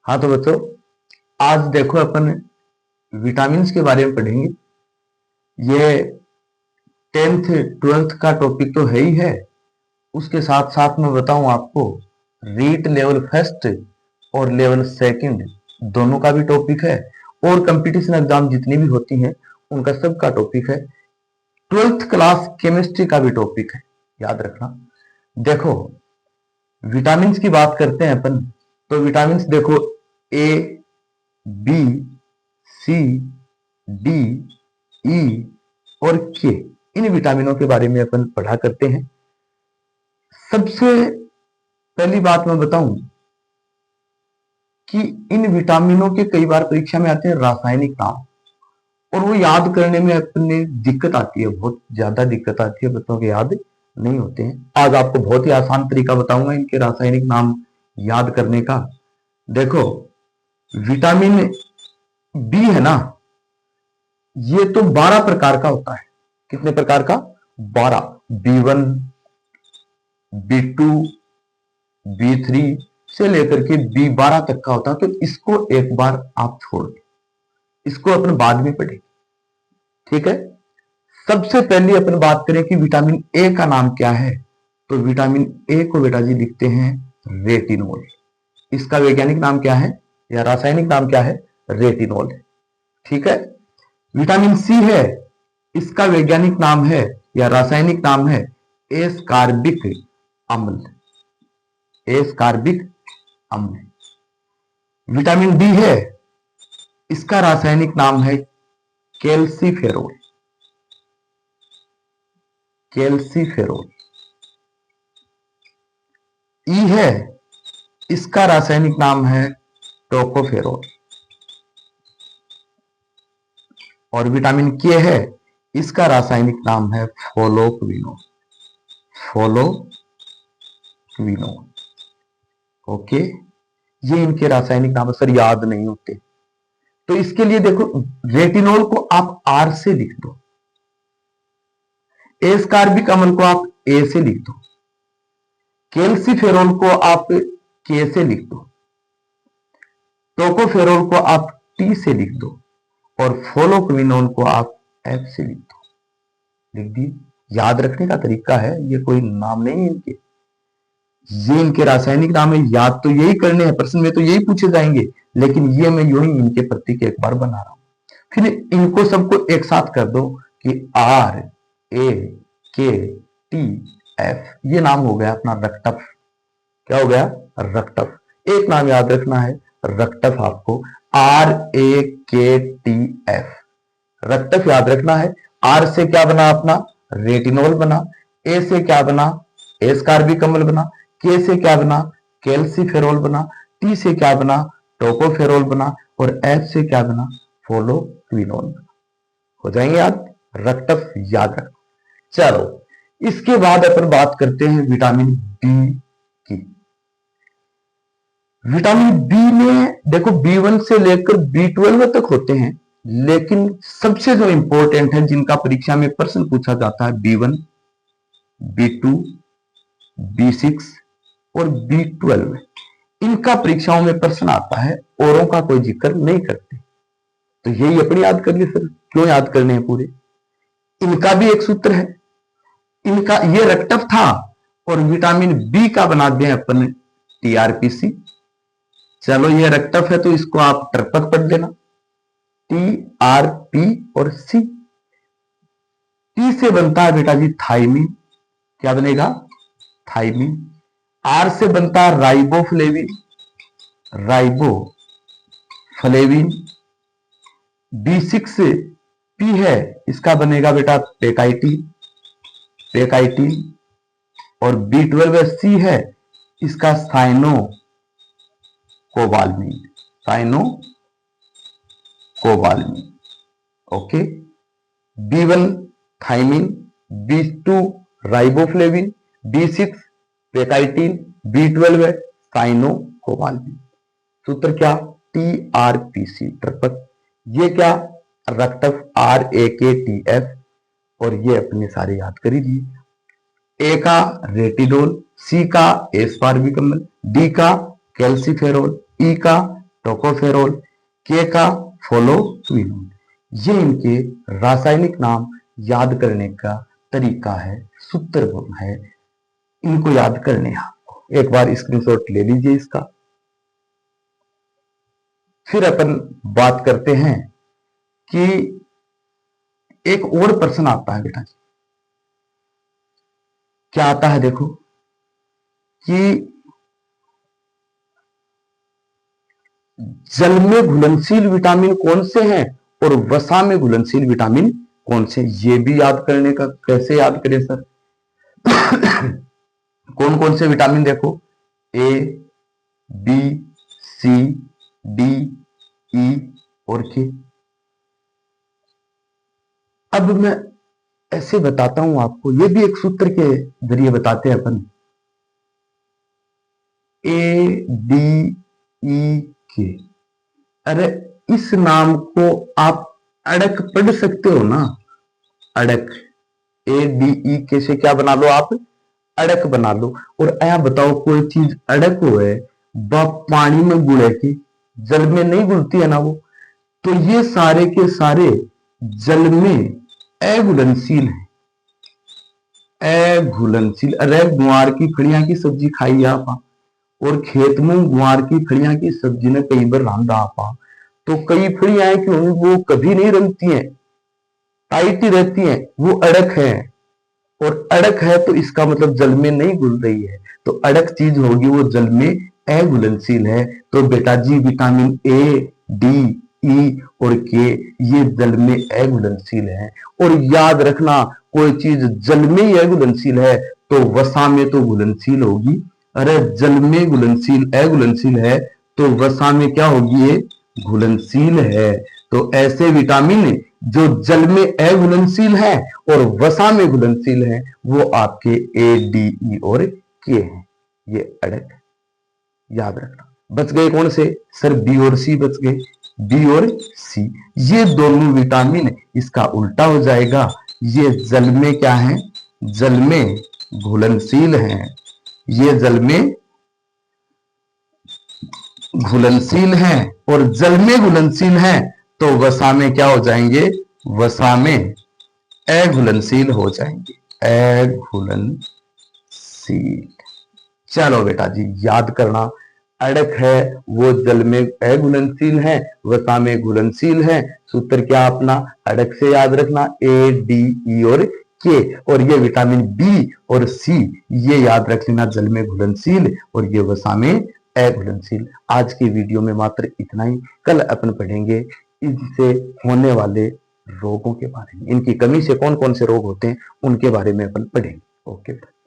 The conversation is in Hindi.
हाँ तो बच्चों, आज देखो अपन विटामिन्स के बारे में पढ़ेंगे। ये 10th 12th का टॉपिक तो है ही है। उसके साथ साथ मैं बताऊं आपको, रीट लेवल फर्स्ट और लेवल सेकंड दोनों का भी टॉपिक है, और कंपटीशन एग्जाम जितनी भी होती हैं उनका सबका टॉपिक है। 12th क्लास केमिस्ट्री का भी टॉपिक है, याद रखना। देखो, विटामिन की बात करते हैं अपन, तो विटामिन देखो, ए, बी, सी, डी, ई और के, इन विटामिनों के बारे में अपन पढ़ा करते हैं। सबसे पहली बात मैं बताऊं कि इन विटामिनों के कई बार परीक्षा में आते हैं रासायनिक नाम, और वो याद करने में अपने दिक्कत आती है, बहुत ज्यादा दिक्कत आती है, बच्चों के याद नहीं होते हैं। आज आपको बहुत ही आसान तरीका बताऊंगा इनके रासायनिक नाम याद करने का। देखो, विटामिन बी है ना, ये तो 12 प्रकार का होता है। कितने प्रकार का? 12। B1, B2, B3 से लेकर के B12 तक का होता है। तो इसको एक बार आप छोड़ दो, इसको अपन बाद में पढ़ेंगे, ठीक है। सबसे पहले अपन बात करें कि विटामिन ए का नाम क्या है, तो विटामिन ए को बेटा जी लिखते हैं रेटिनोल। इसका वैज्ञानिक नाम क्या है या रासायनिक नाम क्या है? रेटिनोल है, ठीक है। विटामिन सी है, इसका वैज्ञानिक नाम है या रासायनिक नाम है एस्कार्बिक अम्ल। एस्कार्बिक अम्ल। विटामिन डी है, इसका रासायनिक नाम है कैल्सीफेरोल। कैल्सीफेरोल। ई है, इसका रासायनिक नाम है टोकोफेरोल। और विटामिन के है, इसका रासायनिक नाम है फोलोक्विनोल। फोलोक्विनोल, ओके। ये इनके रासायनिक नाम सर याद नहीं होते, तो इसके लिए देखो, रेटिनोल को आप आर से लिख दो, एस्कार्बिक अम्ल को आप ए से लिख दो, कैल्सीफेरोल को आप के से लिख दो, टोकोफेरोल को आप टी से लिख दो, और फोलोक्विनोल को आप एफ से लिख दो। लिख दिए। याद रखने का तरीका है, ये कोई नाम नहीं है इनके, ये इनके रासायनिक नाम है। याद तो यही करने हैं, प्रश्न में तो यही पूछे जाएंगे, लेकिन ये मैं यूं ही इनके प्रतीक एक बार बना रहा हूं। फिर इनको सबको एक साथ कर दो कि आर ए के टी एफ, ये नाम हो गया अपना रक्तफ। क्या हो गया? रक्तफ। एक नाम याद रखना है रक्तफ, आपको आर ए के टी एफ, रक्तफ याद रखना है। आर से क्या बना अपना? रेटिनोल बना। ए से क्या बना? एस्कार्बिक अम्ल बना। के से क्या बना? कैल्सीफेरोल बना। टी से क्या बना? टोकोफेरोल बना। और एफ से क्या बना? फोलोक्विनोल बना। हो जाएंगे याद? रक्तफ याद रखना। चलो, इसके बाद अपन बात करते हैं विटामिन बी की। विटामिन बी में देखो, B1 से लेकर B12 तक होते हैं, लेकिन सबसे जो इंपॉर्टेंट है, जिनका परीक्षा में प्रश्न पूछा जाता है, B1, B2, B6 और B12, इनका परीक्षाओं में प्रश्न आता है, औरों का कोई जिक्र नहीं करते। तो यही अपनी याद कर लिए सर, क्यों याद करने हैं पूरे? इनका भी एक सूत्र है, इनका ये रक्तफ था, और विटामिन बी का बना दिया अपन TRPC। चलो, ये रक्तफ है तो इसको आप टर्पक पढ़ लेना, TRP और C। टी से बनता है बेटा जी थाइमिन। क्या बनेगा? थाइमिन। आर से बनता है राइबोफ्लेविन। राइबोफ्लेविन। B6 पी है, इसका बनेगा बेटा पेकाइटिन। पेकाइटिन। और B12 सी है, इसका cyanocobalamin. Cyanocobalamin, okay. B1 thymine, B2 riboflavin, B6 पेकाइटिन, B12 cyanocobalamin. सूत्र क्या? TRPC, टर्पक। ये क्या? रक्तफ RAKTF। और ये अपने सारे याद कर लीजिए। ए का रेटिनोल, सी का एस्कार्बिक अम्ल, डी का कैल्सीफेरोल, ई का टोकोफेरोल, के का फोलोक्विनोन। ये इनके रासायनिक नाम याद करने का तरीका है, सूत्र है, इनको याद करने हैं। एक बार स्क्रीनशॉट ले लीजिए इसका। फिर अपन बात करते हैं कि एक और प्रश्न आता है बेटा जी, क्या आता है देखो कि जल में घुलनशील विटामिन कौन से हैं और वसा में घुलनशील विटामिन कौन से, ये भी याद करने का। कैसे याद करें सर? कौन कौन से विटामिन देखो, ए, बी, सी, डी, ई और के। अब मैं ऐसे बताता हूं आपको, ये भी एक सूत्र के जरिए बताते हैं अपन। ए, डी, ई, के। अरे इस नाम को आप अड़क पढ़ सकते हो ना, अड़क। ए, डी, ई, के से क्या बना लो आप? अड़क बना लो। और ऐ बताओ कोई चीज अड़क हो है, पानी में गुड़े की, जल में नहीं घुलती है ना वो। तो ये सारे के सारे जल में अघुलनशील है, अघुलनशील। अरे गुआर की फलियां की सब्जी खाई आप, और खेत में गुआर की फलियां की सब्जी ने कई बार रांधा आप, तो कई फलियां हैं कि वो कभी नहीं रंगती हैं, टाइट ही रहती हैं, वो अड़क है। और अड़क है तो इसका मतलब जल में नहीं घुल रही है, तो अड़क चीज होगी वो जल में अघुलनशील है। तो बेटा जी विटामिन ए, डी, ई और के ये जल में अघुलनशील है। और याद रखना, कोई चीज जल में ही अघुलनशील है तो वसा में तो घुलनशील होगी। अरे जल में घुलनशील अघुलनशील है तो वसा में क्या होगी? ये घुलनशील है। तो ऐसे विटामिन जो जल में अघुलनशील है और वसा में घुलनशील है वो आपके ए, डी, ई और के हैं। ये अड़क याद रखना। बच गए कौन से सर? बी और सी बच गए, बी और सी। ये दोनों विटामिन इसका उल्टा हो जाएगा, ये जल में क्या है? जल में घुलनशील है। ये जल में घुलनशील है और जल में घुलनशील है तो वसा में क्या हो जाएंगे? वसा में अघुलनशील हो जाएंगे, अघुलनशील। चलो बेटा जी याद करना, अड़क है वो जल में अघुलनशील है, वसा में घुलनशील है। सूत्र क्या अपना? अड़क से याद रखना, ए, डी, ई और के। और ये विटामिन बी और सी ये याद रख लेना, जल में घुलनशील और ये वसा में अघुलनशील। आज की वीडियो में मात्र इतना ही। कल अपन पढ़ेंगे इनसे होने वाले रोगों के बारे में, इनकी कमी से कौन कौन से रोग होते हैं उनके बारे में अपन पढ़ेंगे। ओके।